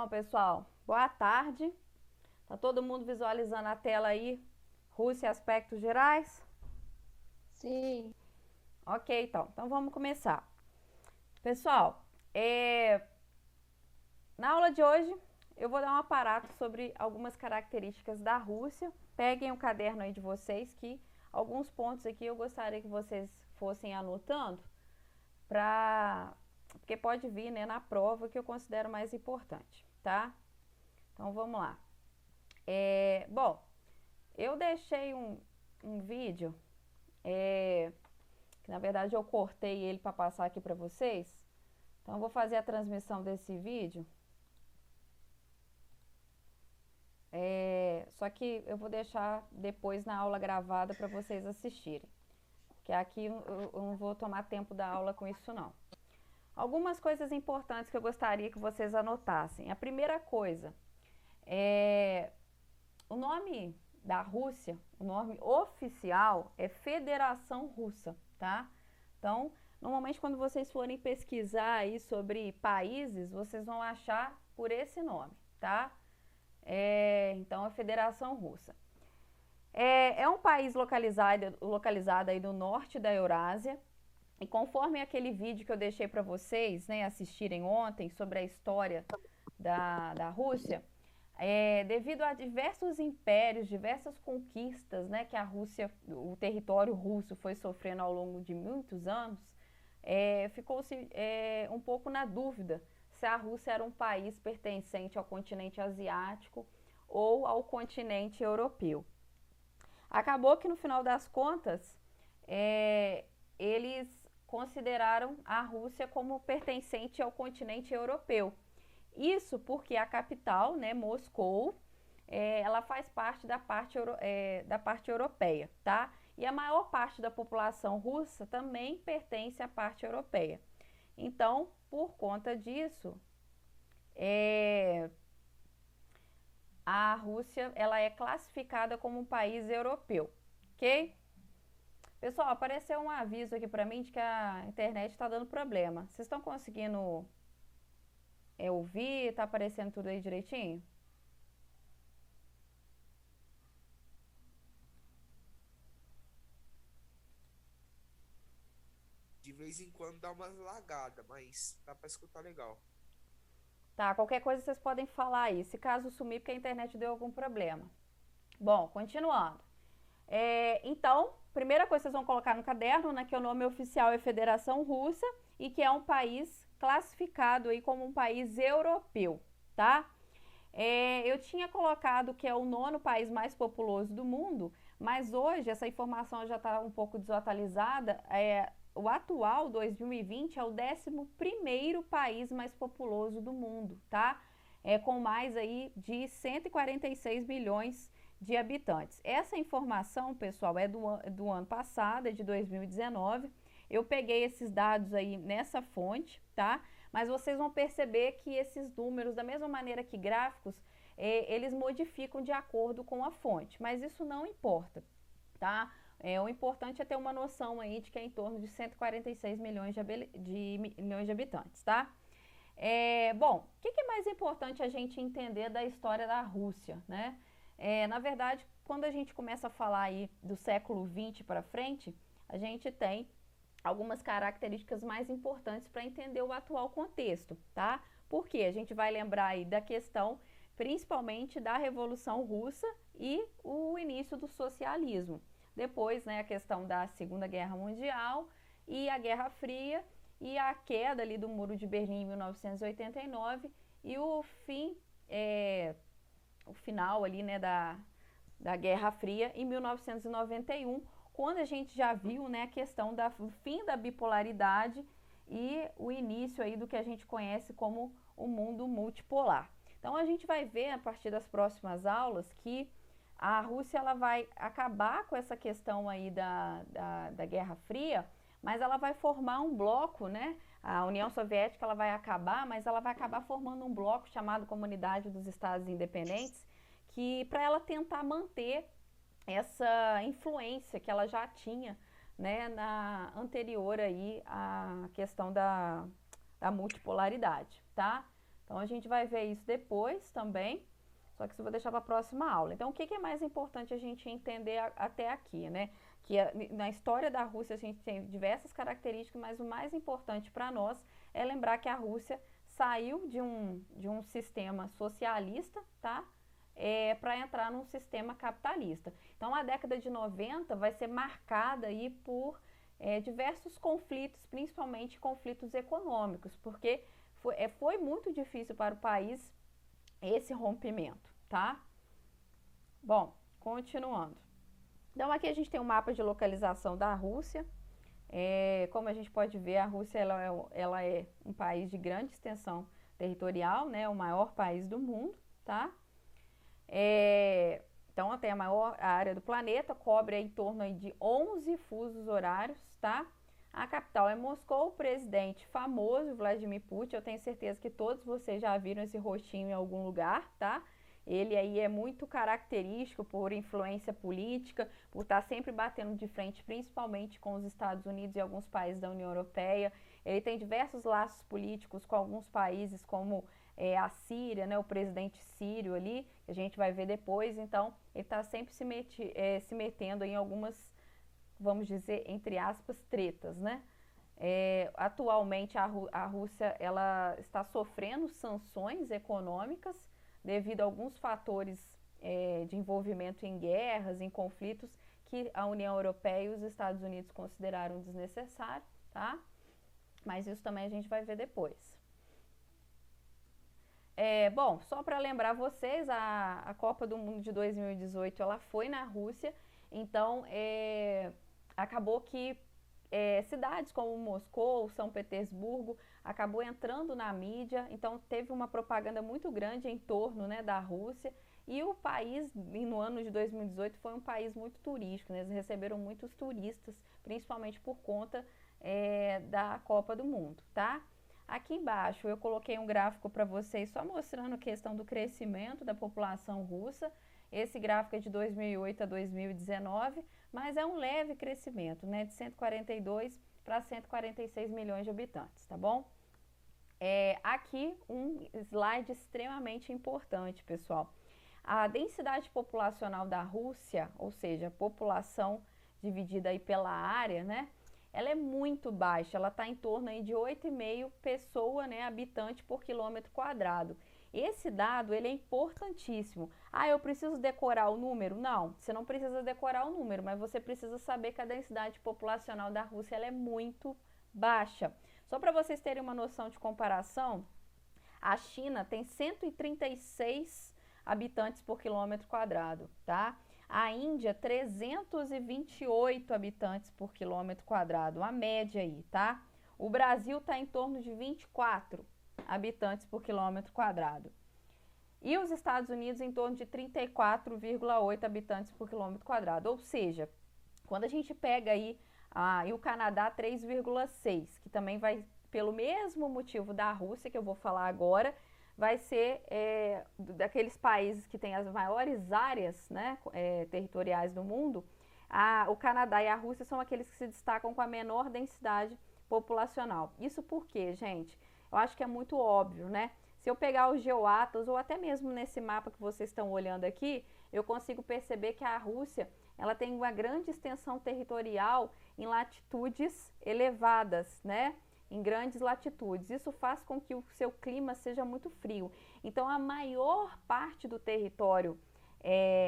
Bom, pessoal, boa tarde. Tá todo mundo visualizando a tela aí? Rússia e aspectos gerais? Sim, Ok, então vamos começar. Pessoal, na aula de hoje eu vou dar um aparato sobre algumas características da Rússia. Peguem o caderno aí de vocês que alguns pontos aqui eu gostaria que vocês fossem anotando porque pode vir, né, na prova que eu considero mais importante, tá? Então vamos lá. Bom, eu deixei um vídeo, é, que na verdade eu cortei ele para passar aqui para vocês. Então eu vou fazer a transmissão desse vídeo. Só que eu vou deixar depois na aula gravada para vocês assistirem. Que aqui eu não vou tomar tempo da aula com isso não. Algumas coisas importantes que eu gostaria que vocês anotassem. A primeira coisa é o nome da Rússia, o nome oficial é Federação Russa, tá? Então, normalmente quando vocês forem pesquisar aí sobre países, vocês vão achar por esse nome, tá? Então, a Federação Russa. É um país localizado aí no norte da Eurásia, e conforme aquele vídeo que eu deixei para vocês, né, assistirem ontem sobre a história da Rússia, devido a diversos impérios, diversas conquistas, né, que a Rússia, o território russo foi sofrendo ao longo de muitos anos, ficou-se um pouco na dúvida se a Rússia era um país pertencente ao continente asiático ou ao continente europeu. Acabou que no final das contas, eles consideraram a Rússia como pertencente ao continente europeu. Isso porque a capital, né, Moscou, ela faz parte da parte europeia, tá? E a maior parte da população russa também pertence à parte europeia. Então, por conta disso, a Rússia ela é classificada como um país europeu, ok? Pessoal, apareceu um aviso aqui para mim de que a internet está dando problema. Vocês estão conseguindo ouvir? Tá aparecendo tudo aí direitinho? De vez em quando dá umas lagadas, mas dá pra escutar legal. Tá, qualquer coisa vocês podem falar aí, se caso sumir porque a internet deu algum problema. Bom, continuando. Então, primeira coisa que vocês vão colocar no caderno, né, que o nome oficial é Federação Russa e que é um país classificado aí como um país europeu, tá? Eu tinha colocado que é o nono país mais populoso do mundo, mas hoje essa informação já está um pouco desatualizada. O atual 2020 é o 11º país mais populoso do mundo, tá? Com mais aí de 146 milhões de habitantes. Essa informação, pessoal, é do ano passado, é de 2019. Eu peguei esses dados aí nessa fonte, tá? Mas vocês vão perceber que esses números, da mesma maneira que gráficos, eles modificam de acordo com a fonte, mas isso não importa, tá? O importante é ter uma noção aí de que é em torno de 146 milhões milhões de habitantes, tá? Bom, o que é mais importante a gente entender da história da Rússia, né? Na verdade, quando a gente começa a falar aí do século XX para frente, a gente tem algumas características mais importantes para entender o atual contexto, tá? Porque a gente vai lembrar aí da questão principalmente da Revolução Russa e o início do socialismo. Depois, né, a questão da Segunda Guerra Mundial e a Guerra Fria e a queda ali do Muro de Berlim em 1989 e o fim, o final ali, né, da Guerra Fria em 1991, quando a gente já viu, né, a questão do fim da bipolaridade e o início aí do que a gente conhece como o mundo multipolar. Então a gente vai ver a partir das próximas aulas que a Rússia ela vai acabar com essa questão aí da Guerra Fria, mas ela vai formar um bloco, né? A União Soviética ela vai acabar, mas ela vai acabar formando um bloco chamado Comunidade dos Estados Independentes, que para ela tentar manter essa influência que ela já tinha, né, na anterior aí à questão da multipolaridade, tá? Então, a gente vai ver isso depois também, só que isso eu vou deixar para a próxima aula. Então, o que é mais importante a gente entender até aqui, né? Que na história da Rússia a gente tem diversas características, mas o mais importante para nós é lembrar que a Rússia saiu de um sistema socialista, tá? Para entrar num sistema capitalista. Então, a década de 90 vai ser marcada aí por diversos conflitos, principalmente conflitos econômicos, porque foi muito difícil para o país esse rompimento, tá? Bom, continuando. Então, aqui a gente tem um mapa de localização da Rússia. Como a gente pode ver, a Rússia ela é um país de grande extensão territorial, né? O maior país do mundo, tá? Então, tem a maior área do planeta, cobre em torno aí de 11 fusos horários, tá? A capital é Moscou, o presidente famoso, Vladimir Putin, eu tenho certeza que todos vocês já viram esse rostinho em algum lugar, tá? Ele aí é muito característico por influência política, por estar sempre batendo de frente, principalmente com os Estados Unidos e alguns países da União Europeia. Ele tem diversos laços políticos com alguns países, como a Síria, né, o presidente sírio ali, que a gente vai ver depois. Então, ele está sempre se metendo em algumas, vamos dizer, entre aspas, tretas, né? Atualmente, a Rússia ela está sofrendo sanções econômicas devido a alguns fatores de envolvimento em guerras, em conflitos que a União Europeia e os Estados Unidos consideraram desnecessário, tá? Mas isso também a gente vai ver depois. Bom, só para lembrar vocês, a Copa do Mundo de 2018 ela foi na Rússia, então acabou que cidades como Moscou, São Petersburgo, acabou entrando na mídia, então teve uma propaganda muito grande em torno, né, da Rússia, e o país, no ano de 2018, foi um país muito turístico, né, eles receberam muitos turistas, principalmente por conta da Copa do Mundo, tá? Aqui embaixo eu coloquei um gráfico para vocês só mostrando a questão do crescimento da população russa. Esse gráfico é de 2008 a 2019, mas é um leve crescimento, né, de 142 para 146 milhões de habitantes, tá bom? Aqui um slide extremamente importante, pessoal. A densidade populacional da Rússia, ou seja, a população dividida aí pela área, né, ela é muito baixa, ela está em torno aí de 8,5 pessoa, né, habitante por quilômetro quadrado. Esse dado, ele é importantíssimo. Eu preciso decorar o número? Não, você não precisa decorar o número, mas você precisa saber que a densidade populacional da Rússia ela é muito baixa. Só para vocês terem uma noção de comparação, a China tem 136 habitantes por quilômetro quadrado, tá? A Índia, 328 habitantes por quilômetro quadrado, a média aí, tá? O Brasil está em torno de 24 habitantes por quilômetro quadrado. E os Estados Unidos em torno de 34,8 habitantes por quilômetro quadrado. Ou seja, quando a gente pega aí, e o Canadá 3,6, que também vai, pelo mesmo motivo da Rússia, que eu vou falar agora, vai ser daqueles países que têm as maiores áreas, né, territoriais do mundo, o Canadá e a Rússia são aqueles que se destacam com a menor densidade populacional. Isso por quê, gente? Eu acho que é muito óbvio, né? Se eu pegar o GeoAtlas, ou até mesmo nesse mapa que vocês estão olhando aqui, eu consigo perceber que a Rússia ela tem uma grande extensão territorial em latitudes elevadas, né? Em grandes latitudes. Isso faz com que o seu clima seja muito frio. Então, a maior parte do território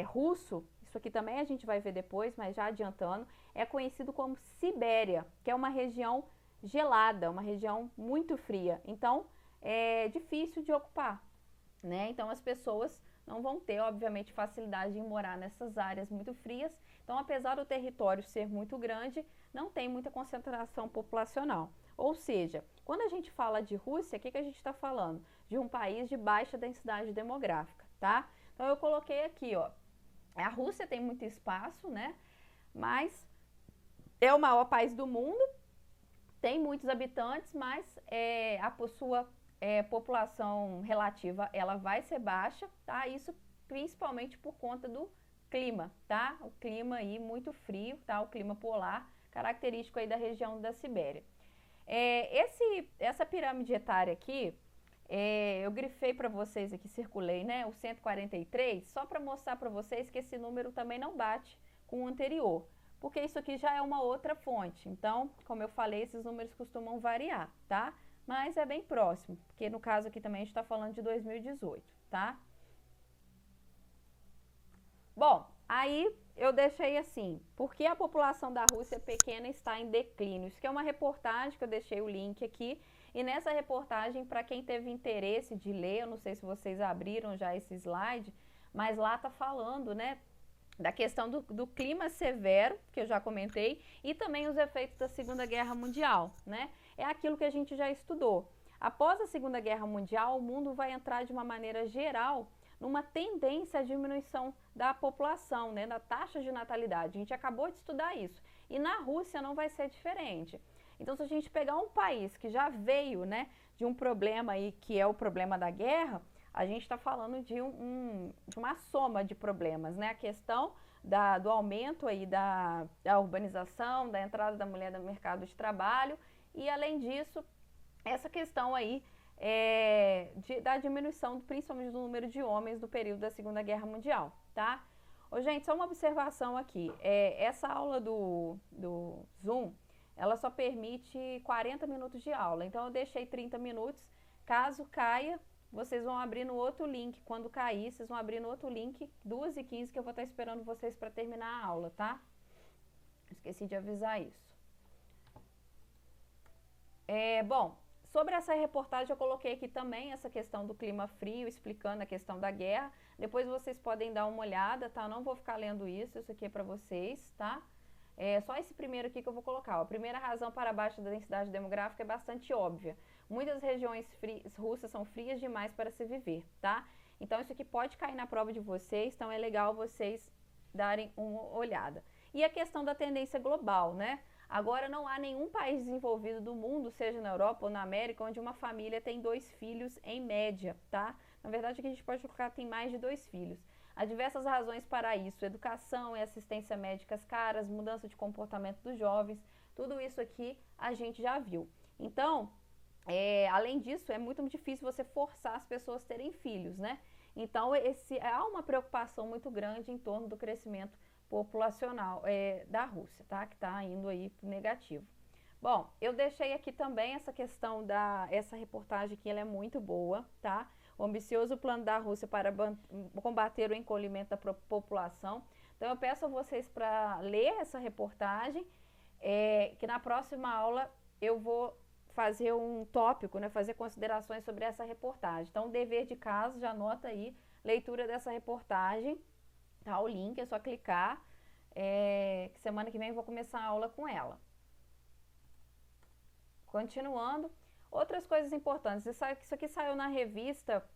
russo, isso aqui também a gente vai ver depois, mas já adiantando, é conhecido como Sibéria, que é uma região gelada, uma região muito fria. Então, é difícil de ocupar, né? Então, as pessoas não vão ter, obviamente, facilidade em morar nessas áreas muito frias. Então, apesar do território ser muito grande, não tem muita concentração populacional. Ou seja, quando a gente fala de Rússia, o que a gente está falando? De um país de baixa densidade demográfica, tá? Então, eu coloquei aqui, ó, a Rússia tem muito espaço, né? Mas é o maior país do mundo, tem muitos habitantes, mas a sua população relativa, ela vai ser baixa, tá? Isso principalmente por conta do clima, tá? O clima aí muito frio, tá? O clima polar, característico aí da região da Sibéria. Essa pirâmide etária aqui, eu grifei para vocês aqui, circulei, né, o 143, só para mostrar para vocês que esse número também não bate com o anterior, porque isso aqui já é uma outra fonte. Então, como eu falei, esses números costumam variar, tá? Mas é bem próximo, porque no caso aqui também a gente está falando de 2018, tá? Bom, aí eu deixei assim, porque a população da Rússia pequena está em declínio. Isso que é uma reportagem que eu deixei o link aqui. E nessa reportagem, para quem teve interesse de ler, eu não sei se vocês abriram já esse slide, mas lá tá falando, né, da questão do clima severo, que eu já comentei, e também os efeitos da Segunda Guerra Mundial, né? É aquilo que a gente já estudou. Após a Segunda Guerra Mundial, o mundo vai entrar de uma maneira geral numa tendência à diminuição da população, né, da taxa de natalidade. A gente acabou de estudar isso. E na Rússia não vai ser diferente. Então, se a gente pegar um país que já veio, né, de um problema aí, que é o problema da guerra, a gente está falando de uma soma de problemas, né? A questão do aumento aí da urbanização, da entrada da mulher no mercado de trabalho e, além disso, essa questão aí da diminuição, principalmente do número de homens do período da Segunda Guerra Mundial, tá? Ô, gente, só uma observação aqui. Essa aula do Zoom, ela só permite 40 minutos de aula. Então, eu deixei 30 minutos. Caso caia, vocês vão abrir no outro link. Quando cair, vocês vão abrir no outro link, 2h15, que eu vou estar esperando vocês para terminar a aula, tá? Esqueci de avisar isso. Bom, sobre essa reportagem eu coloquei aqui também essa questão do clima frio, explicando a questão da guerra. Depois vocês podem dar uma olhada, tá? Eu não vou ficar lendo isso aqui é para vocês, tá? Só esse primeiro aqui que eu vou colocar. Ó. A primeira razão para a baixa densidade demográfica é bastante óbvia. Muitas regiões russas são frias demais para se viver, tá? Então, isso aqui pode cair na prova de vocês, então é legal vocês darem uma olhada. E a questão da tendência global, né? Agora, não há nenhum país desenvolvido do mundo, seja na Europa ou na América, onde uma família tem 2 filhos em média, tá? Na verdade, aqui a gente pode colocar tem mais de 2 filhos. Há diversas razões para isso, educação e assistência médicas caras, mudança de comportamento dos jovens, tudo isso aqui a gente já viu. Então, além disso, é muito difícil você forçar as pessoas a terem filhos, né? Então, há uma preocupação muito grande em torno do crescimento populacional da Rússia, tá? Que está indo aí pro negativo. Bom, eu deixei aqui também essa questão essa reportagem que ela é muito boa, tá? O ambicioso plano da Rússia para combater o encolhimento da população. Então, eu peço a vocês para ler essa reportagem, que na próxima aula eu vou fazer um tópico, né, fazer considerações sobre essa reportagem. Então, dever de casa, já anota aí, leitura dessa reportagem, tá? O link, é só clicar, que semana que vem eu vou começar a aula com ela. Continuando. Outras coisas importantes, isso aqui saiu na revista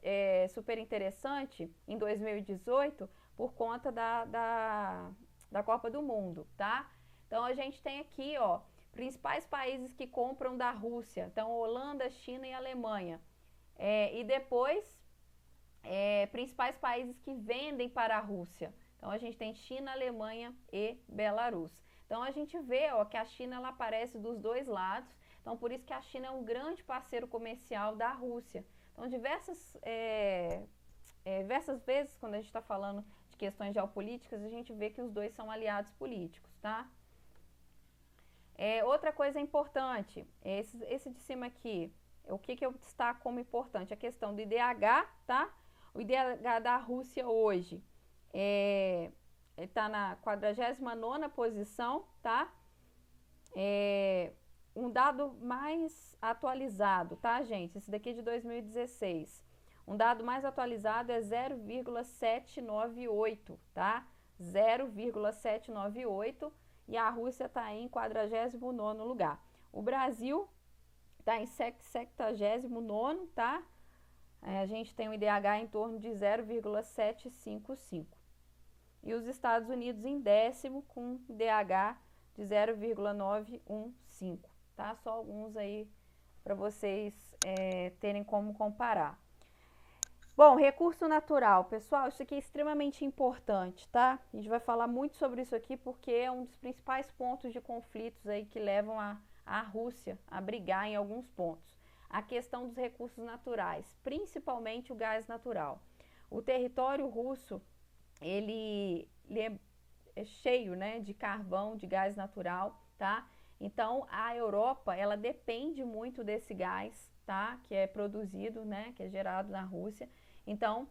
Super Interessante em 2018 por conta da Copa do Mundo, tá? Então a gente tem aqui, ó, principais países que compram da Rússia, então Holanda, China e Alemanha. E depois, principais países que vendem para a Rússia. Então a gente tem China, Alemanha e Belarus. Então a gente vê, ó, que a China ela aparece dos dois lados. Então, por isso que a China é um grande parceiro comercial da Rússia. Então, diversas vezes, quando a gente está falando de questões geopolíticas, a gente vê que os dois são aliados políticos, tá? Outra coisa importante, esse de cima aqui, o que eu destaco como importante? A questão do IDH, tá? O IDH da Rússia hoje está na 49ª posição, tá? Um dado mais atualizado, tá, gente? Esse daqui é de 2016. Um dado mais atualizado é 0,798, tá? 0,798 e a Rússia está em 49º lugar. O Brasil está em 79º, tá? A gente tem um IDH em torno de 0,755. E os Estados Unidos em 10º com IDH de 0,915. Tá? Só alguns aí para vocês terem como comparar. Bom, recurso natural, pessoal, isso aqui é extremamente importante, tá? A gente vai falar muito sobre isso aqui porque é um dos principais pontos de conflitos aí que levam a Rússia a brigar em alguns pontos. a questão dos recursos naturais, principalmente o gás natural. O território russo, ele é cheio, né, de carvão, de gás natural, tá? Então, a Europa, ela depende muito desse gás, tá? Que é produzido, né, que é gerado na Rússia. Então,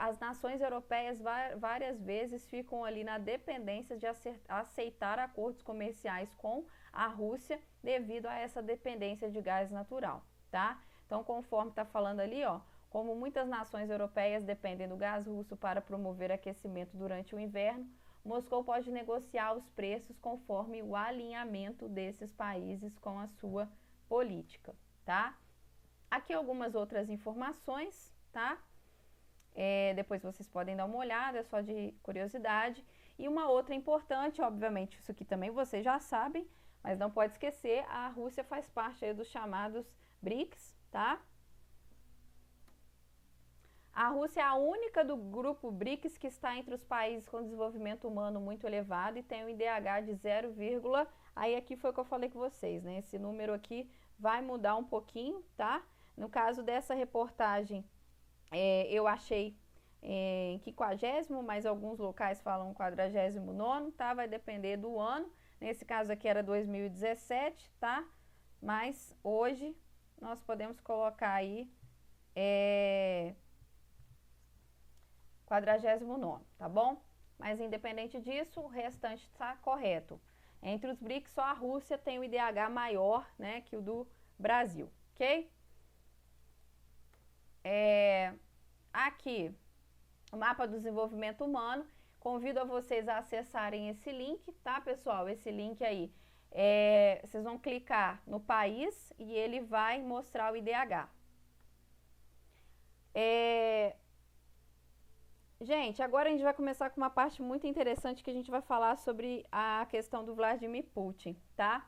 as nações europeias várias vezes ficam ali na dependência de aceitar acordos comerciais com a Rússia devido a essa dependência de gás natural, tá? Então, conforme está falando ali, ó, como muitas nações europeias dependem do gás russo para promover aquecimento durante o inverno, Moscou pode negociar os preços conforme o alinhamento desses países com a sua política, tá? Aqui algumas outras informações, tá? Depois vocês podem dar uma olhada, é só de curiosidade. E uma outra importante, obviamente, isso aqui também vocês já sabem, mas não pode esquecer, a Rússia faz parte aí dos chamados BRICS, tá? A Rússia é a única do grupo BRICS que está entre os países com desenvolvimento humano muito elevado e tem um IDH de 0, aí aqui foi o que eu falei com vocês, né? Esse número aqui vai mudar um pouquinho, tá? No caso dessa reportagem, eu achei em 50º, mas alguns locais falam 49º, tá? Vai depender do ano. Nesse caso aqui era 2017, tá? Mas hoje nós podemos colocar aí 49º, tá bom? Mas independente disso, o restante está correto. Entre os BRICS, só a Rússia tem o IDH maior, né, que o do Brasil, ok? Aqui, o mapa do desenvolvimento humano. Convido a vocês a acessarem esse link, tá, pessoal? Esse link aí, vocês vão clicar no país e ele vai mostrar o IDH. Gente, agora a gente vai começar com uma parte muito interessante que a gente vai falar sobre a questão do Vladimir Putin, tá?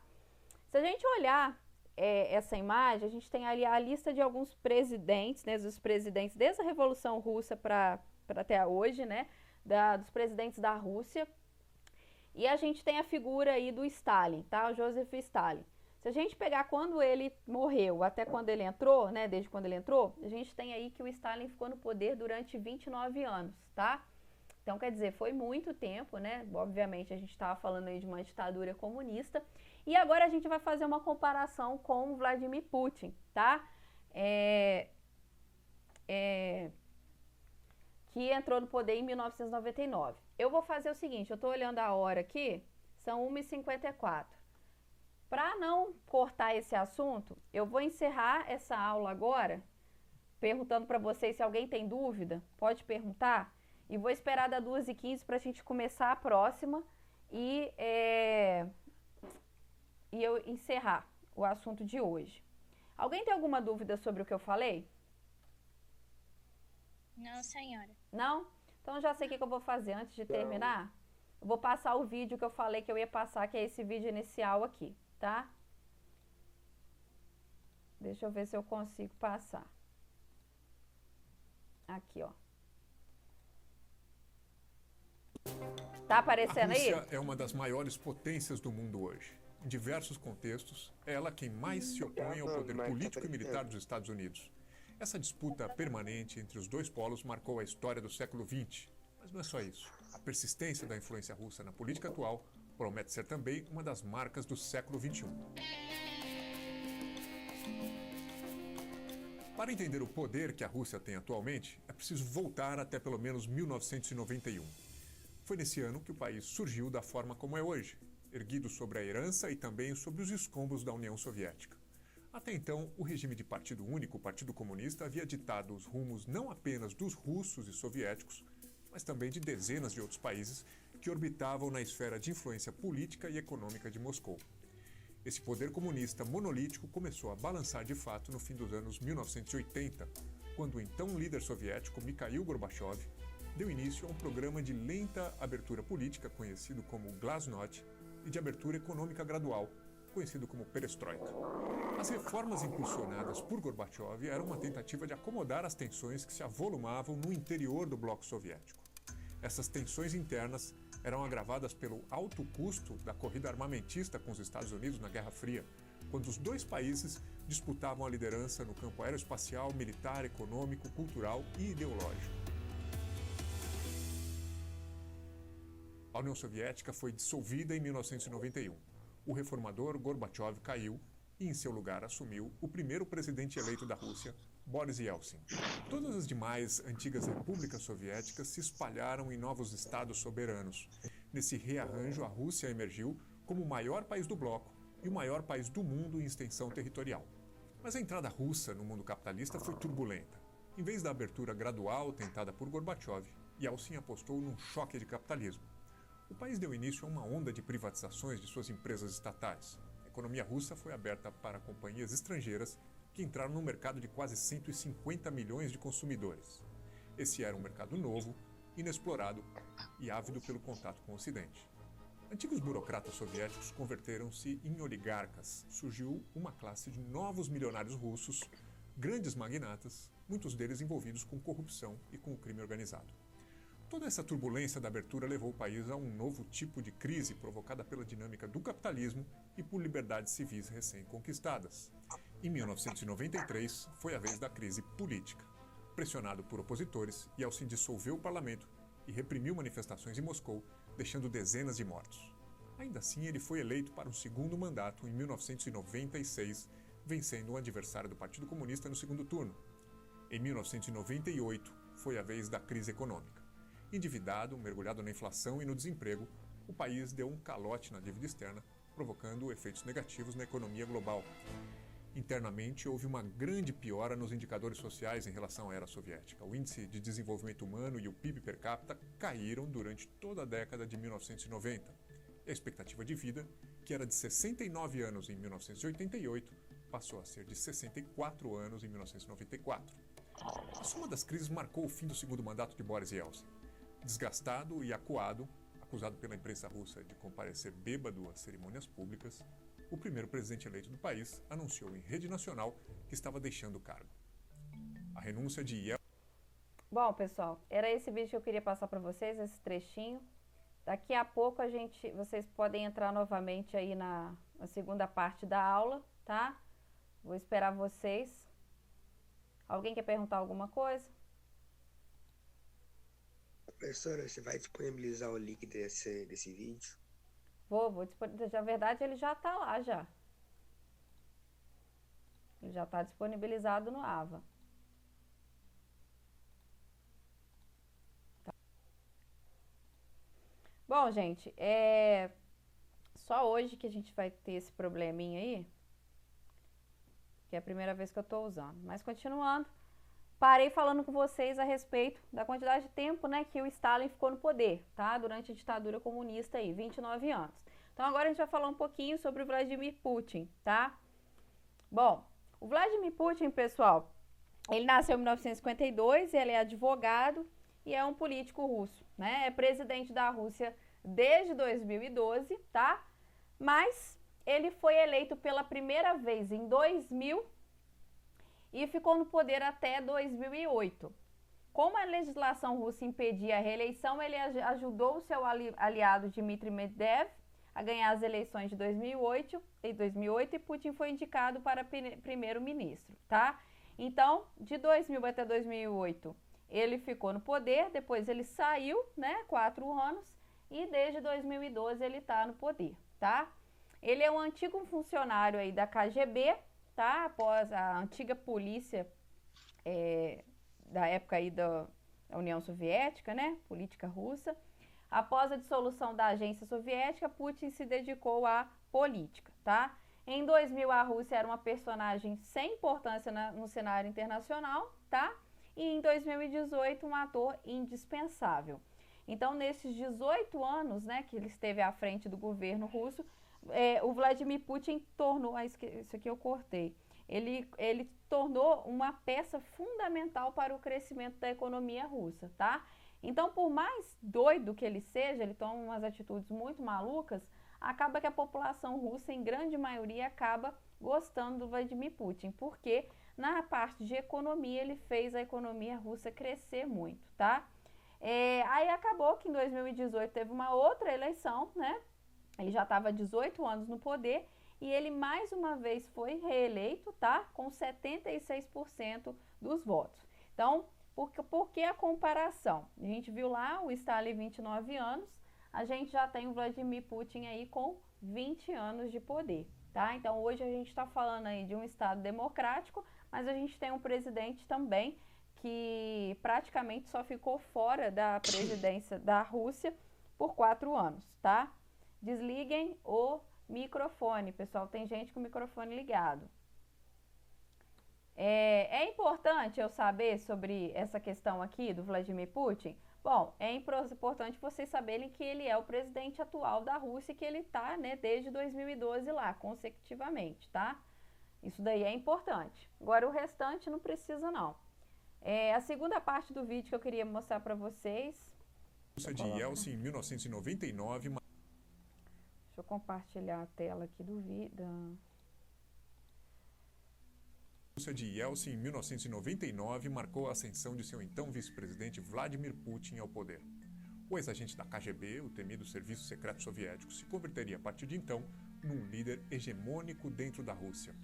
Se a gente olhar essa imagem, a gente tem ali a lista de alguns presidentes, né, dos presidentes desde a Revolução Russa para até hoje, né, dos presidentes da Rússia. E a gente tem a figura aí do Stalin, tá? O Joseph Stalin. Se a gente pegar quando ele morreu até quando ele entrou, né, desde quando ele entrou, a gente tem aí que o Stalin ficou no poder durante 29 anos, tá? Então, quer dizer, foi muito tempo, né? Obviamente, a gente estava falando aí de uma ditadura comunista. E agora a gente vai fazer uma comparação com o Vladimir Putin, tá? Que entrou no poder em 1999. Eu vou fazer o seguinte, eu estou olhando a hora aqui, são 1h54. Para não cortar esse assunto, eu vou encerrar essa aula agora, perguntando para vocês se alguém tem dúvida, pode perguntar, e vou esperar da 2h15 para a gente começar a próxima e eu encerrar o assunto de hoje. Alguém tem alguma dúvida sobre o que eu falei? Não, senhora. Não? Então eu já sei o que eu vou fazer antes de terminar. Eu vou passar o vídeo que eu falei que eu ia passar, que é esse vídeo inicial aqui, tá? Deixa eu ver se eu consigo passar. Aqui, ó. Tá aparecendo aí? A Rússia é uma das maiores potências do mundo hoje. Em diversos contextos, é ela quem mais se opõe ao poder político e militar dos Estados Unidos. Essa disputa permanente entre os dois polos marcou a história do século XX. Mas não é só isso. A persistência da influência russa na política atual promete ser também uma das marcas do século XXI. Para entender o poder que a Rússia tem atualmente, é preciso voltar até pelo menos 1991. Foi nesse ano que o país surgiu da forma como é hoje, erguido sobre a herança e também sobre os escombros da União Soviética. Até então, o regime de partido único, o Partido Comunista, havia ditado os rumos não apenas dos russos e soviéticos, mas também de dezenas de outros países que orbitavam na esfera de influência política e econômica de Moscou. Esse poder comunista monolítico começou a balançar de fato no fim dos anos 1980, quando o então líder soviético Mikhail Gorbachev deu início a um programa de lenta abertura política conhecido como Glasnost e de abertura econômica gradual, conhecido como Perestroika. As reformas impulsionadas por Gorbachev eram uma tentativa de acomodar as tensões que se avolumavam no interior do bloco soviético. Essas tensões internas eram agravadas pelo alto custo da corrida armamentista com os Estados Unidos na Guerra Fria, quando os dois países disputavam a liderança no campo aeroespacial, militar, econômico, cultural e ideológico. A União Soviética foi dissolvida em 1991. O reformador Gorbachev caiu e, em seu lugar, assumiu o primeiro presidente eleito da Rússia, Boris Yeltsin. Todas as demais antigas repúblicas soviéticas se espalharam em novos estados soberanos. Nesse rearranjo, a Rússia emergiu como o maior país do bloco e o maior país do mundo em extensão territorial. Mas a entrada russa no mundo capitalista foi turbulenta. Em vez da abertura gradual tentada por Gorbachev, Yeltsin apostou num choque de capitalismo. O país deu início a uma onda de privatizações de suas empresas estatais. A economia russa foi aberta para companhias estrangeiras que entraram no mercado de quase 150 milhões de consumidores. Esse era um mercado novo, inexplorado e ávido pelo contato com o Ocidente. Antigos burocratas soviéticos converteram-se em oligarcas. Surgiu uma classe de novos milionários russos, grandes magnatas, muitos deles envolvidos com corrupção e com o crime organizado. Toda essa turbulência da abertura levou o país a um novo tipo de crise provocada pela dinâmica do capitalismo e por liberdades civis recém-conquistadas. Em 1993, foi a vez da crise política. Pressionado por opositores, Yeltsin dissolveu o parlamento e reprimiu manifestações em Moscou, deixando dezenas de mortos. Ainda assim, ele foi eleito para um segundo mandato em 1996, vencendo o adversário do Partido Comunista no segundo turno. Em 1998, foi a vez da crise econômica. Endividado, mergulhado na inflação e no desemprego, o país deu um calote na dívida externa, provocando efeitos negativos na economia global. Internamente, houve uma grande piora nos indicadores sociais em relação à era soviética. O índice de desenvolvimento humano e o PIB per capita caíram durante toda a década de 1990. E a expectativa de vida, que era de 69 anos em 1988, passou a ser de 64 anos em 1994. A soma das crises marcou o fim do segundo mandato de Boris Yeltsin. Desgastado e acuado, acusado pela imprensa russa de comparecer bêbado às cerimônias públicas, o primeiro presidente eleito do país anunciou em rede nacional que estava deixando o cargo. A renúncia de Yeltsin... Bom, pessoal, era esse vídeo que eu queria passar para vocês, esse trechinho. Daqui a pouco vocês podem entrar novamente aí na segunda parte da aula, tá? Vou esperar vocês. Alguém quer perguntar alguma coisa? Professora, você vai disponibilizar o link desse vídeo? Vou disponibilizar. Na verdade, ele já está lá, já. Ele já está disponibilizado no AVA. Tá. Bom, gente, só hoje que a gente vai ter esse probleminha aí, que é a primeira vez que eu estou usando. Mas continuando, parei falando com vocês a respeito da quantidade de tempo, né, que o Stalin ficou no poder, tá? Durante a ditadura comunista aí, 29 anos. Então agora a gente vai falar um pouquinho sobre o Vladimir Putin, tá? Bom, o Vladimir Putin, pessoal, ele nasceu em 1952, ele é advogado e é um político russo, né? É presidente da Rússia desde 2012, tá? Mas ele foi eleito pela primeira vez em 2000 e ficou no poder até 2008. Como a legislação russa impedia a reeleição, ele ajudou o seu aliado Dmitry Medvedev a ganhar as eleições de 2008 e Putin foi indicado para primeiro-ministro, tá? Então, de 2000 até 2008, ele ficou no poder, depois ele saiu, né, 4 anos, e desde 2012 ele está no poder, tá? Ele é um antigo funcionário aí da KGB, tá? Após a antiga polícia da época aí da União Soviética, né? Política russa. Após a dissolução da agência soviética, Putin se dedicou à política, tá? Em 2000, a Rússia era uma personagem sem importância no cenário internacional, tá? E em 2018, um ator indispensável. Então, nesses 18 anos, né, que ele esteve à frente do governo russo, o Vladimir Putin tornou, isso aqui eu cortei, ele tornou uma peça fundamental para o crescimento da economia russa, tá? Então, por mais doido que ele seja, ele toma umas atitudes muito malucas, acaba que a população russa, em grande maioria, acaba gostando do Vladimir Putin, porque na parte de economia ele fez a economia russa crescer muito, tá? Aí acabou que em 2018 teve uma outra eleição, né? Ele já estava 18 anos no poder e ele mais uma vez foi reeleito, tá? Com 76% dos votos. Então, por que a comparação? A gente viu lá o Stalin 29 anos, a gente já tem o Vladimir Putin aí com 20 anos de poder, tá? Então, hoje a gente está falando aí de um Estado democrático, mas a gente tem um presidente também que praticamente só ficou fora da presidência da Rússia por 4 anos, tá? Desliguem o microfone, pessoal, tem gente com o microfone ligado. É importante eu saber sobre essa questão aqui do Vladimir Putin? Bom, é importante vocês saberem que ele é o presidente atual da Rússia e que ele está, né, desde 2012 lá, consecutivamente, tá? Isso daí é importante. Agora, o restante não precisa, não. A segunda parte do vídeo que eu queria mostrar para vocês... Rússia de Yeltsin em 1999... Deixa eu compartilhar a tela aqui do vídeo. Rússia de Yeltsin em 1999 marcou a ascensão de seu então vice-presidente Vladimir Putin ao poder. O ex-agente da KGB, o temido Serviço Secreto Soviético, se converteria a partir de então num líder hegemônico dentro da Rússia.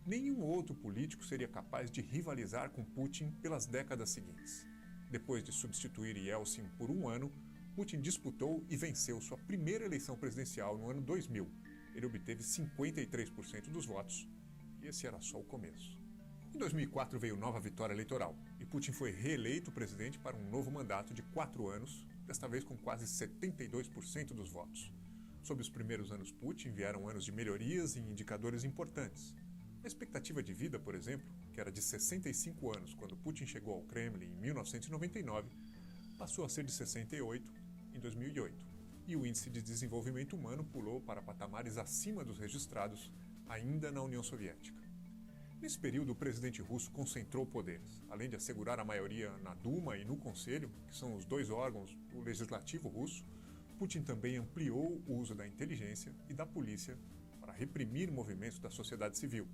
Nenhum outro político seria capaz de rivalizar com Putin pelas décadas seguintes. Depois de substituir Yeltsin por um ano, Putin disputou e venceu sua primeira eleição presidencial no ano 2000. Ele obteve 53% dos votos, e esse era só o começo. Em 2004 veio nova vitória eleitoral, e Putin foi reeleito presidente para um novo mandato de 4 anos, desta vez com quase 72% dos votos. Sob os primeiros anos Putin vieram anos de melhorias em indicadores importantes. A expectativa de vida, por exemplo, que era de 65 anos quando Putin chegou ao Kremlin em 1999, passou a ser de 68 em 2008, e o índice de desenvolvimento humano pulou para patamares acima dos registrados ainda na União Soviética. Nesse período, o presidente russo concentrou poderes. Além de assegurar a maioria na Duma e no Conselho, que são os dois órgãos do legislativo russo, Putin também ampliou o uso da inteligência e da polícia para reprimir movimentos da sociedade civil.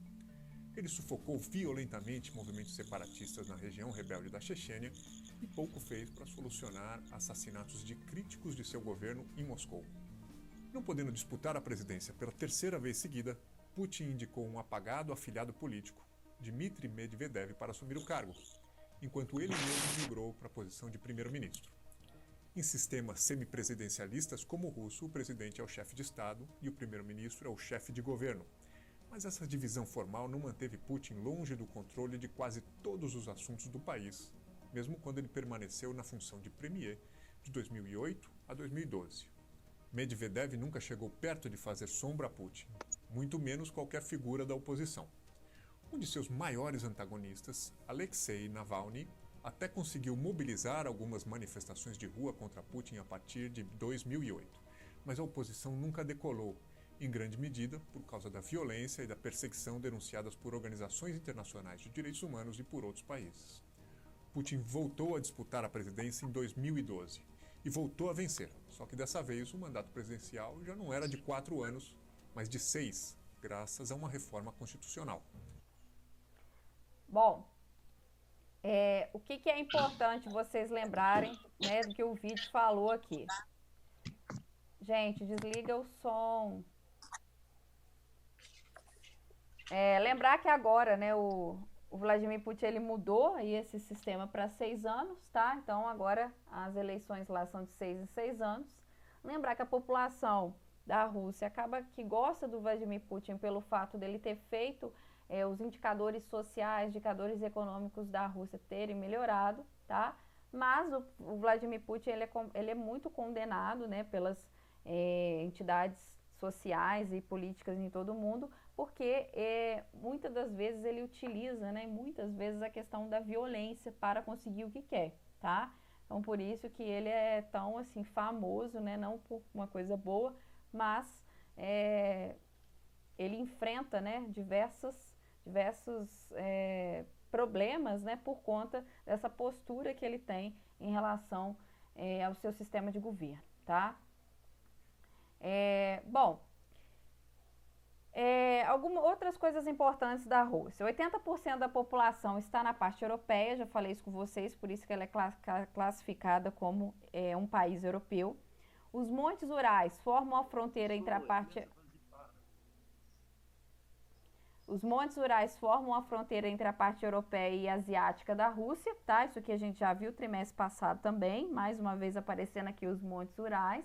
Ele sufocou violentamente movimentos separatistas na região rebelde da Chechênia e pouco fez para solucionar assassinatos de críticos de seu governo em Moscou. Não podendo disputar a presidência pela terceira vez seguida, Putin indicou um apagado afilhado político, Dmitry Medvedev, para assumir o cargo, enquanto ele mesmo migrou para a posição de primeiro-ministro. Em sistemas semipresidencialistas como o russo, o presidente é o chefe de Estado e o primeiro-ministro é o chefe de governo. Mas essa divisão formal não manteve Putin longe do controle de quase todos os assuntos do país, mesmo quando ele permaneceu na função de premier de 2008 a 2012. Medvedev nunca chegou perto de fazer sombra a Putin, muito menos qualquer figura da oposição. Um de seus maiores antagonistas, Alexei Navalny, até conseguiu mobilizar algumas manifestações de rua contra Putin a partir de 2008, mas a oposição nunca decolou, em grande medida por causa da violência e da perseguição denunciadas por organizações internacionais de direitos humanos e por outros países. Putin voltou a disputar a presidência em 2012 e voltou a vencer, só que dessa vez o mandato presidencial já não era de 4 anos, mas de 6, graças a uma reforma constitucional. Bom, o que é importante vocês lembrarem, né, do que o vídeo falou aqui. Gente, desliga o som. Lembrar que agora, né, o Vladimir Putin ele mudou aí esse sistema para 6 anos, tá? Então agora as eleições lá são de 6 em 6 anos. Lembrar que a população da Rússia acaba que gosta do Vladimir Putin pelo fato dele ter feito os indicadores sociais, indicadores econômicos da Rússia terem melhorado, tá? Mas o Vladimir Putin ele é muito condenado, né, pelas entidades sociais e políticas em todo o mundo, porque muitas das vezes ele utiliza, né, muitas vezes a questão da violência para conseguir o que quer, tá? Então por isso que ele é tão assim famoso, né, não por uma coisa boa, mas ele enfrenta, né, diversos problemas, né, por conta dessa postura que ele tem em relação ao seu sistema de governo, tá? Bom, algumas outras coisas importantes da Rússia. 80% da população está na parte europeia, já falei isso com vocês, por isso que ela é classificada como um país europeu. Os Montes Urais formam a fronteira entre a parte... Os Montes Urais formam a fronteira entre a parte europeia e asiática da Rússia, tá? Isso aqui a gente já viu trimestre passado também, mais uma vez aparecendo aqui os Montes Urais.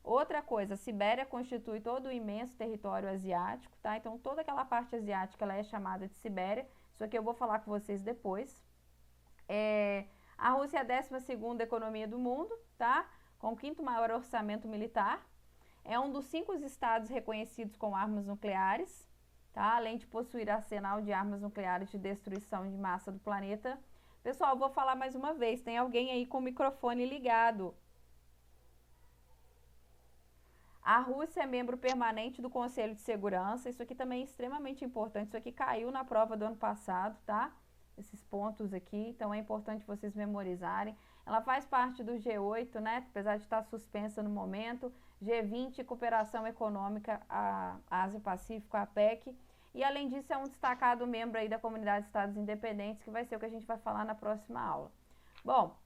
Outra coisa, a Sibéria constitui todo o imenso território asiático, tá? Então, toda aquela parte asiática, ela é chamada de Sibéria. Isso aqui eu vou falar com vocês depois. A Rússia é a 12ª economia do mundo, tá? Com o 5º maior orçamento militar. É um dos 5 estados reconhecidos com armas nucleares, tá? Além de possuir arsenal de armas nucleares de destruição de massa do planeta. Pessoal, vou falar mais uma vez, tem alguém aí com o microfone ligado. A Rússia é membro permanente do Conselho de Segurança, isso aqui também é extremamente importante, isso aqui caiu na prova do ano passado, tá? Esses pontos aqui, então é importante vocês memorizarem. Ela faz parte do G8, né? Apesar de estar suspensa no momento, G20, Cooperação Econômica, a Ásia-Pacífico, a APEC. E além disso é um destacado membro aí da Comunidade de Estados Independentes, que vai ser o que a gente vai falar na próxima aula. Bom,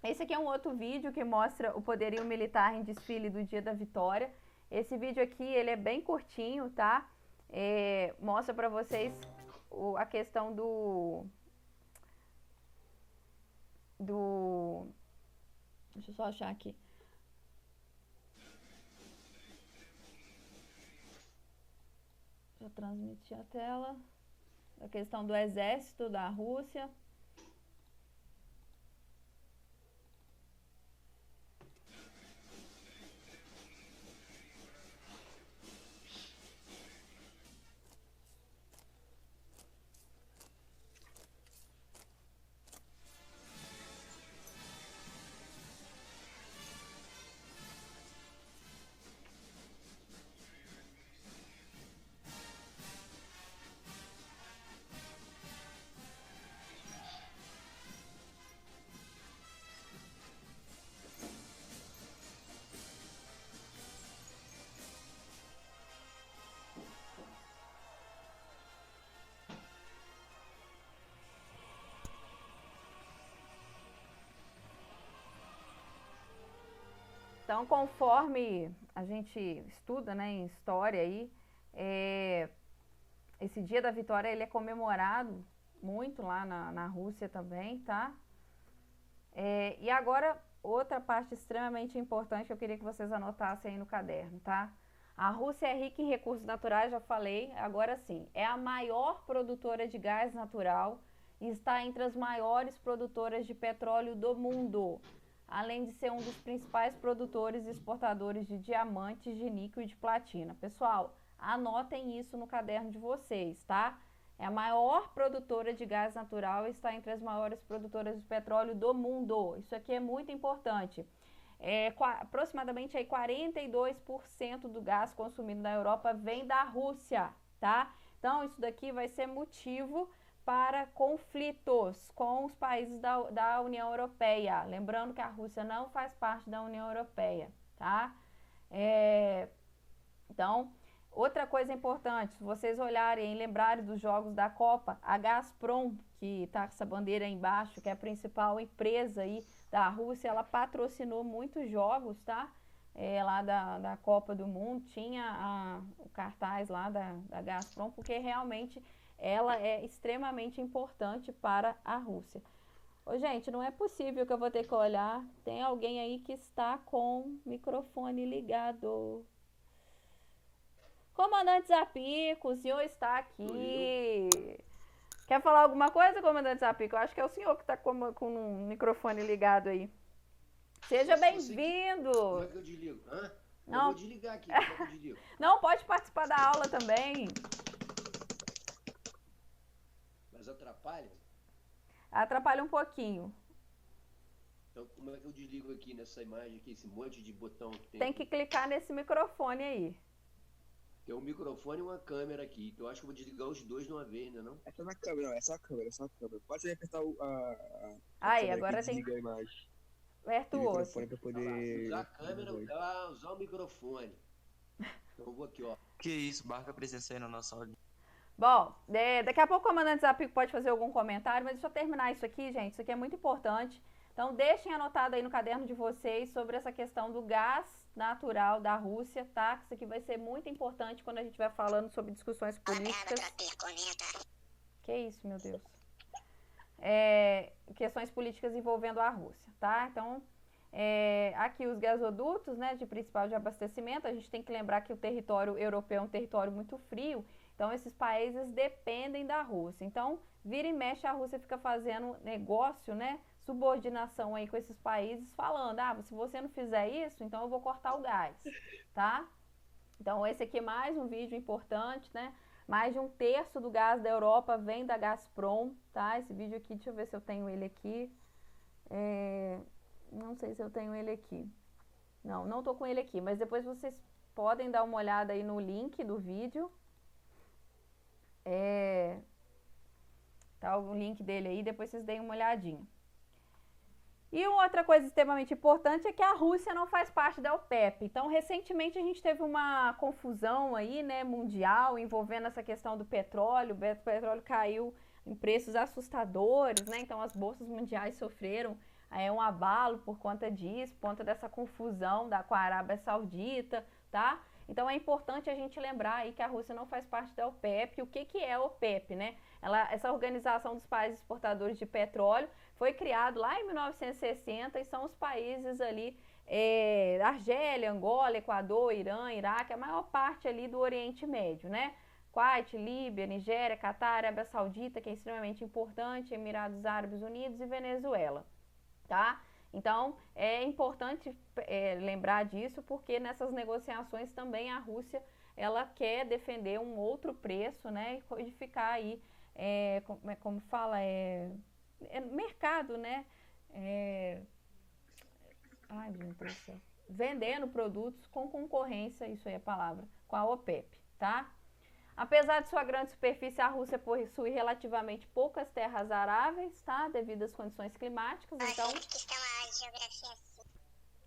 esse aqui é um outro vídeo que mostra o poderio militar em desfile do Dia da Vitória. Esse vídeo aqui, ele é bem curtinho, tá? Mostra pra vocês a questão Deixa eu só achar aqui. Deixa eu transmitir a tela. A questão do exército da Rússia. Então, conforme a gente estuda, né, em história aí, esse Dia da Vitória, ele é comemorado muito lá na Rússia também, tá? E agora, outra parte extremamente importante que eu queria que vocês anotassem aí no caderno, tá? A Rússia é rica em recursos naturais, já falei, agora sim, é a maior produtora de gás natural e está entre as maiores produtoras de petróleo do mundo, além de ser um dos principais produtores e exportadores de diamantes, de níquel e de platina. Pessoal, anotem isso no caderno de vocês, tá? É a maior produtora de gás natural e está entre as maiores produtoras de petróleo do mundo. Isso aqui é muito importante. Aproximadamente aí 42% do gás consumido na Europa vem da Rússia, tá? Então, isso daqui vai ser motivo para conflitos com os países da União Europeia. Lembrando que a Rússia não faz parte da União Europeia, tá? Então, outra coisa importante, se vocês olharem e lembrarem dos jogos da Copa, a Gazprom, que tá com essa bandeira aí embaixo, que é a principal empresa aí da Rússia, ela patrocinou muitos jogos, tá? Lá da Copa do Mundo, tinha o cartaz lá da Gazprom, porque realmente ela é extremamente importante para a Rússia. Ô, gente, não é possível que eu vou ter que olhar. Tem alguém aí que está com o microfone ligado. Comandante Zapico, o senhor está aqui. Quer falar alguma coisa, comandante Zapico? Eu acho que é o senhor que está com o microfone ligado aí. Seja bem-vindo. Como é que eu desligo? Hã? Não. Eu vou desligar aqui. Como é que eu desligo? Não, pode participar da aula também. Mas atrapalha? Atrapalha um pouquinho. Então, como é que eu desligo aqui nessa imagem aqui, esse monte de botão que tem? Tem que clicar nesse microfone aí. Tem um microfone e uma câmera aqui. Então, eu acho que eu vou desligar os dois de uma vez, né, não? É só na câmera, não, é só a câmera, é só a câmera. Pode apertar Aí, câmera agora que tem desliga a imagem. aperta O o outro. microfone pra poder... Usar a câmera, usar o microfone. Então, eu vou aqui, ó. Que isso, marca presença aí na nossa aula. Bom, daqui a pouco o comandante Zapico pode fazer algum comentário, mas deixa eu terminar isso aqui, gente. Isso aqui é muito importante. Então, Então, deixem anotado aí no caderno de vocês sobre essa questão do gás natural da Rússia, tá? Isso aqui vai ser muito importante quando a gente vai falando sobre discussões políticas. Que isso, meu Deus? Questões políticas envolvendo a Rússia, tá? Então, aqui os gasodutos, né, de principal de abastecimento, a gente tem que lembrar que o território europeu é um território muito frio, então esses países dependem da Rússia. Então, vira e mexe, a Rússia fica fazendo negócio, né, subordinação aí com esses países, falando, se você não fizer isso, então eu vou cortar o gás, tá? Então, esse aqui é mais um vídeo importante, né? Mais de 1/3 do gás da Europa vem da Gazprom, tá? Esse vídeo aqui, deixa eu ver se eu tenho ele aqui. Não sei se eu tenho ele aqui. Não tô com ele aqui, mas depois vocês podem dar uma olhada aí no link do vídeo. Tá o link dele aí, depois vocês deem uma olhadinha. E uma outra coisa extremamente importante é que a Rússia não faz parte da OPEP. Então, recentemente a gente teve uma confusão aí, né, mundial, envolvendo essa questão do petróleo. O petróleo caiu em preços assustadores, né? Então, as bolsas mundiais sofreram um abalo por conta disso, por conta dessa confusão com a Arábia Saudita, tá? Então, é importante a gente lembrar aí que a Rússia não faz parte da OPEP. O que é a OPEP, né? Essa organização dos países exportadores de petróleo foi criado lá em 1960 e são os países ali, Argélia, Angola, Equador, Irã, Iraque, a maior parte ali do Oriente Médio, né? Kuwait, Líbia, Nigéria, Catar, Arábia Saudita, que é extremamente importante, Emirados Árabes Unidos e Venezuela, tá? Então, é importante lembrar disso, porque nessas negociações também a Rússia, ela quer defender um outro preço, né? E codificar aí, como fala, mercado, né? Ai, gente do céu. Vendendo produtos com concorrência, isso aí é a palavra, com a OPEP, tá? Apesar de sua grande superfície, a Rússia possui relativamente poucas terras aráveis, tá? Devido às condições climáticas, então...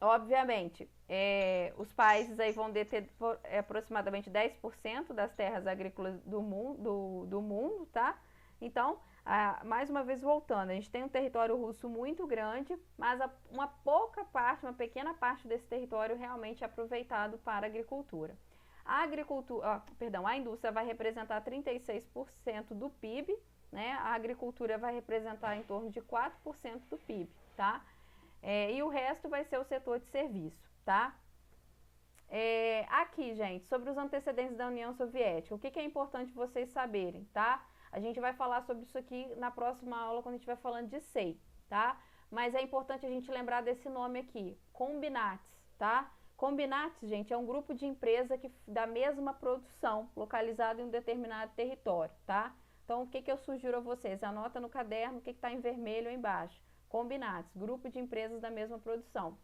Obviamente, os países aí vão deter aproximadamente 10% das terras agrícolas do mundo, tá? Então, mais uma vez voltando, a gente tem um território russo muito grande, mas uma pequena parte desse território realmente é aproveitado para a agricultura. A indústria vai representar 36% do PIB, né? A agricultura vai representar em torno de 4% do PIB, tá? E o resto vai ser o setor de serviço, tá? Aqui, gente, sobre os antecedentes da União Soviética, o que é importante vocês saberem, tá? A gente vai falar sobre isso aqui na próxima aula, quando a gente vai falando de SEI, tá? Mas é importante a gente lembrar desse nome aqui, Combinates, tá? Combinates, gente, é um grupo de empresa da mesma produção, localizado em um determinado território, tá? Então, o que eu sugiro a vocês? Anota no caderno o que está em vermelho aí embaixo. Combinates, grupo de empresas da mesma produção.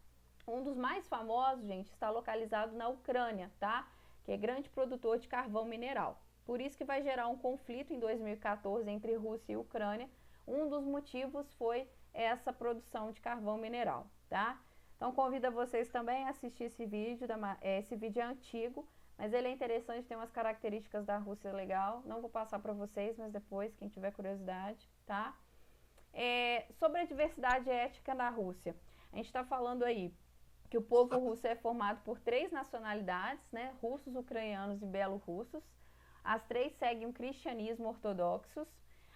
Um dos mais famosos, gente, está localizado na Ucrânia, tá? Que é grande produtor de carvão mineral. Por isso que vai gerar um conflito em 2014 entre Rússia e Ucrânia. Um dos motivos foi essa produção de carvão mineral, tá? Então, convido vocês também a assistir esse vídeo. Esse vídeo é antigo, mas ele é interessante, tem umas características da Rússia legal. Não vou passar para vocês, mas depois, quem tiver curiosidade, tá? Sobre a diversidade étnica na Rússia. A gente está falando aí que o povo russo é formado por 3 nacionalidades, né? Russos, ucranianos e belorussos. As 3 seguem um cristianismo ortodoxo.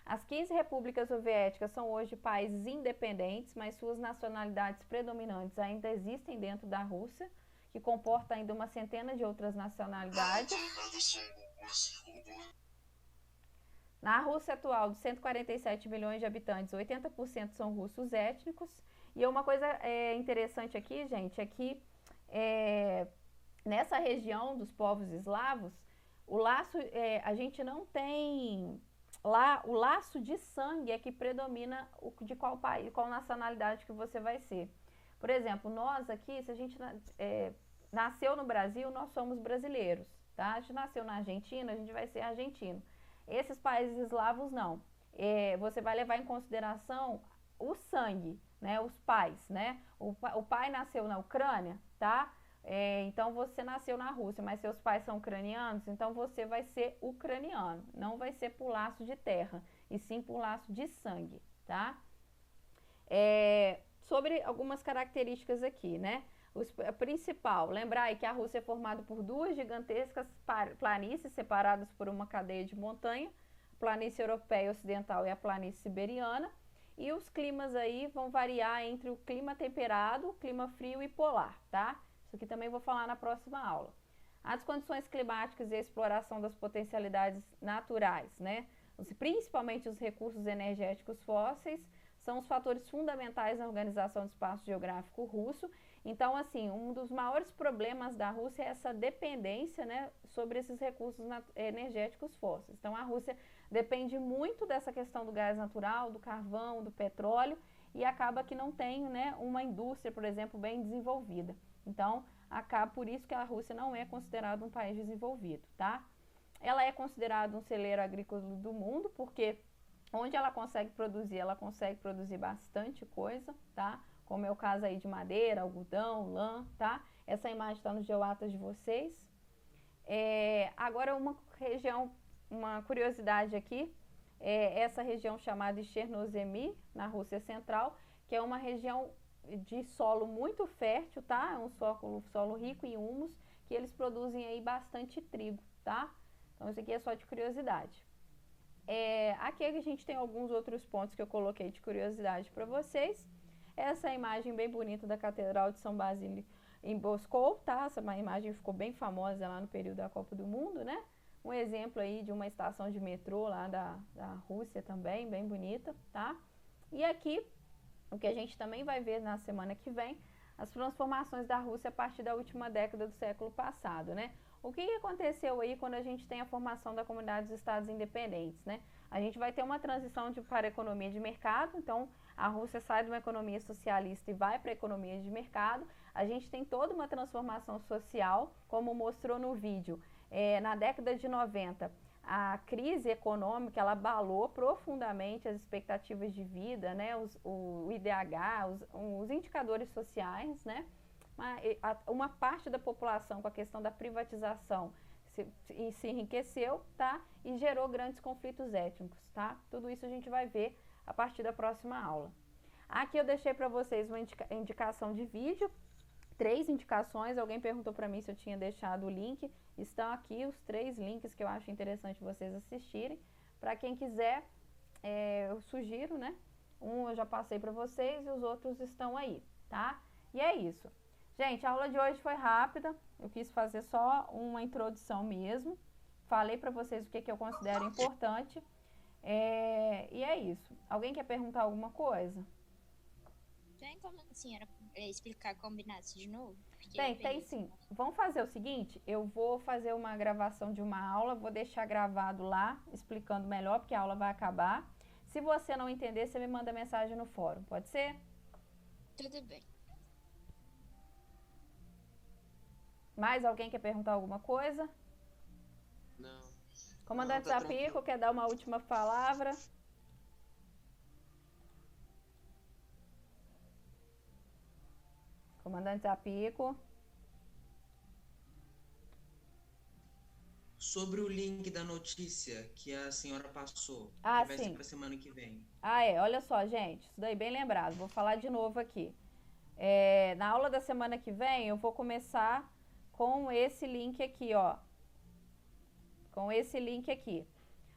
As 15 repúblicas soviéticas são hoje países independentes, mas suas nacionalidades predominantes ainda existem dentro da Rússia, que comporta ainda uma centena de outras nacionalidades. Na Rússia atual, de 147 milhões de habitantes, 80% são russos étnicos. E uma coisa interessante aqui, gente, é que nessa região dos povos eslavos, a gente não tem... Lá, o laço de sangue é que predomina de qual país, qual nacionalidade que você vai ser. Por exemplo, nós aqui, se a gente nasceu no Brasil, nós somos brasileiros, tá? A gente nasceu na Argentina, a gente vai ser argentino. Esses países eslavos, não. Você vai levar em consideração o sangue, né? Os pais, né? O pai nasceu na Ucrânia, tá? Então você nasceu na Rússia, mas seus pais são ucranianos, então você vai ser ucraniano, não vai ser por laço de terra, e sim por laço de sangue, tá? sobre algumas características aqui, né? A principal, lembrar aí que a Rússia é formada por duas gigantescas planícies separadas por uma cadeia de montanha, a planície europeia ocidental e a planície siberiana, e os climas aí vão variar entre o clima temperado, clima frio e polar, tá? Isso aqui também vou falar na próxima aula. As condições climáticas e a exploração das potencialidades naturais, né? Principalmente os recursos energéticos fósseis, são os fatores fundamentais na organização do espaço geográfico russo. Então, assim, um dos maiores problemas da Rússia é essa dependência, né, sobre esses recursos energéticos fósseis. Então, a Rússia depende muito dessa questão do gás natural, do carvão, do petróleo, e acaba que não tem, né, uma indústria, por exemplo, bem desenvolvida. Então, acaba por isso que a Rússia não é considerada um país desenvolvido, tá? Ela é considerada um celeiro agrícola do mundo, porque onde ela consegue produzir bastante coisa, tá? Como é o caso aí de madeira, algodão, lã, tá? Essa imagem está nos geoatas de vocês. Agora uma curiosidade aqui, essa região chamada de Chernozemí, na Rússia Central, que é uma região de solo muito fértil, tá? É um solo rico em humus, que eles produzem aí bastante trigo, tá? Então isso aqui é só de curiosidade. Aqui a gente tem alguns outros pontos que eu coloquei de curiosidade para vocês. Essa imagem bem bonita da Catedral de São Basílio em Moscou, tá? Essa imagem ficou bem famosa lá no período da Copa do Mundo, né? Um exemplo aí de uma estação de metrô lá da Rússia também, bem bonita, tá? E aqui, o que a gente também vai ver na semana que vem, as transformações da Rússia a partir da última década do século passado, né? O que aconteceu aí quando a gente tem a formação da Comunidade dos Estados Independentes, né? A gente vai ter uma transição para a economia de mercado, então a Rússia sai de uma economia socialista e vai para a economia de mercado. A gente tem toda uma transformação social, como mostrou no vídeo. Na década de 90, a crise econômica ela abalou profundamente as expectativas de vida, né? O IDH, os indicadores sociais, né? Uma parte da população com a questão da privatização se enriqueceu, tá? E gerou grandes conflitos étnicos, tá? Tudo isso a gente vai ver a partir da próxima aula. Aqui eu deixei para vocês uma indicação de vídeo, 3 indicações. Alguém perguntou para mim se eu tinha deixado o link. Estão aqui os 3 links que eu acho interessante vocês assistirem. Para quem quiser, eu sugiro, né? Um eu já passei para vocês e os outros estão aí, tá? E é isso. Gente, a aula de hoje foi rápida, eu quis fazer só uma introdução mesmo, falei para vocês o que eu considero importante, e é isso. Alguém quer perguntar alguma coisa? Tem como a senhora explicar combinados de novo? Tem sim. Vamos fazer o seguinte, eu vou fazer uma gravação de uma aula, vou deixar gravado lá, explicando melhor, porque a aula vai acabar. Se você não entender, você me manda mensagem no fórum, pode ser? Tudo bem. Mais alguém quer perguntar alguma coisa? Não. Comandante Não, tá Zapico, tranquilo. quer dar uma última palavra? Comandante Zapico. Sobre o link da notícia que a senhora passou, Ah, que vai sim. ser para semana que vem. Olha só, gente, isso daí bem lembrado, vou falar de novo aqui. Na aula da semana que vem, eu vou começar com esse link aqui, ó. Com esse link aqui.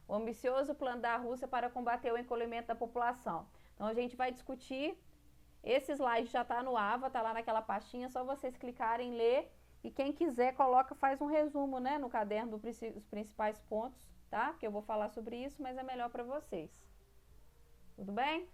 O ambicioso plano da Rússia para combater o encolhimento da população. Então, a gente vai discutir. Esse slide já está no AVA, está lá naquela pastinha, é só vocês clicarem, ler. E quem quiser, faz um resumo, né, no caderno dos principais pontos, tá? Que eu vou falar sobre isso, mas é melhor para vocês. Tudo bem?